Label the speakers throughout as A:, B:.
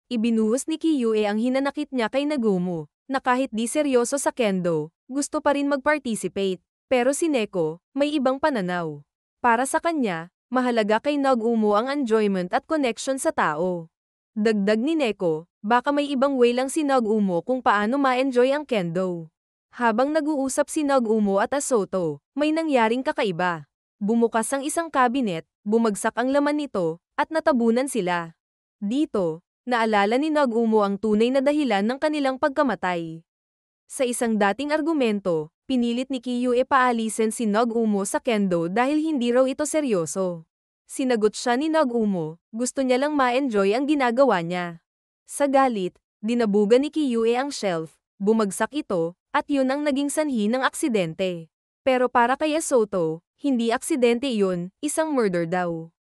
A: Ibinuhos ni Kiyue ang hinanakit niya kay Nagumo, na kahit di seryoso sa kendo, gusto pa rin mag-participate. Pero si Neko, may ibang pananaw. Para sa kanya, mahalaga kay Nagumo ang enjoyment at connection sa tao. Dagdag ni Neko, baka may ibang way lang si Nagumo kung paano ma-enjoy ang kendo. Habang nag-uusap si Nagumo at Asoto, may nangyaring kakaiba. Bumukas ang isang cabinet, bumagsak ang laman nito, at natabunan sila. Dito, naalala ni Nagumo ang tunay na dahilan ng kanilang pagkamatay. Sa isang dating argumento, pinilit ni Kiyue paalisin si Nagumo sa kendo dahil hindi raw ito seryoso. Sinagot siya ni Nagumo, gusto niya lang ma-enjoy ang ginagawa niya. Sa galit, dinabugan ni Kiyue ang shelf, bumagsak ito, at yun ang naging sanhi ng aksidente. Pero para kay Asoto, hindi aksidente yun, isang murder daw.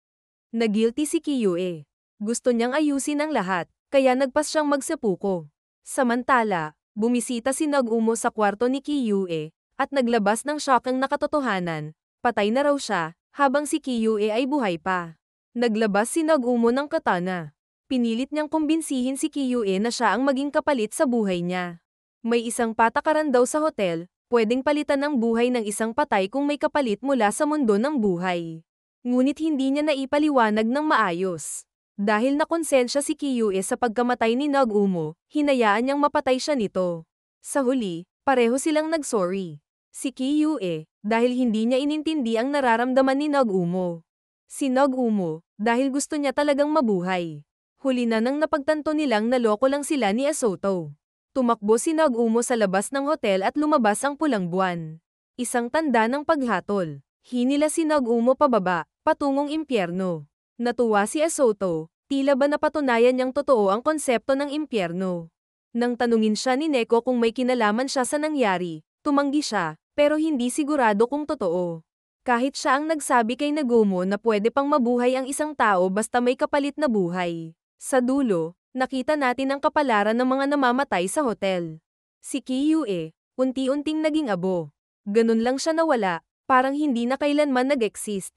A: Nagilty si Kiyue. Gusto niyang ayusin ang lahat, kaya nagpas siyang magsepuko. Samantala, bumisita si Nagumo sa kwarto ni Kiyue, at naglabas ng shockang nakatotohanan, patay na raw siya, habang si Kiyue ay buhay pa. Naglabas si Nagumo ng katana. Pinilit niyang kumbinsihin si Kiyue na siya ang maging kapalit sa buhay niya. May isang patakaran daw sa hotel, pwedeng palitan ang buhay ng isang patay kung may kapalit mula sa mundo ng buhay. Ngunit hindi niya naipaliwanag ng maayos. Dahil nakonsensya si Kiyue sa pagkamatay ni Nagumo, hinayaan niyang mapatay siya nito. Sa huli, pareho silang nag-sorry. Si Kiyue, dahil hindi niya inintindi ang nararamdaman ni Nagumo. Si Nagumo, dahil gusto niya talagang mabuhay. Huli na nang napagtanto nilang naloko lang sila ni Asoto. Tumakbo si Nagumo sa labas ng hotel at lumabas ang pulang buwan. Isang tanda ng paghatol. Hinila si Nagumo pababa, patungong impyerno. Natuwa si Asoto, tila ba napatunayan niyang totoo ang konsepto ng impyerno. Nang tanungin siya ni Neko kung may kinalaman siya sa nangyari, tumanggi siya, pero hindi sigurado kung totoo. Kahit siya ang nagsabi kay Nagumo na pwede pang mabuhay ang isang tao basta may kapalit na buhay. Sa dulo, nakita natin ang kapalaran ng mga namamatay sa hotel. Si Kiyue, unti-unting naging abo. Ganun lang siya nawala, parang hindi na kailanman nag-exist.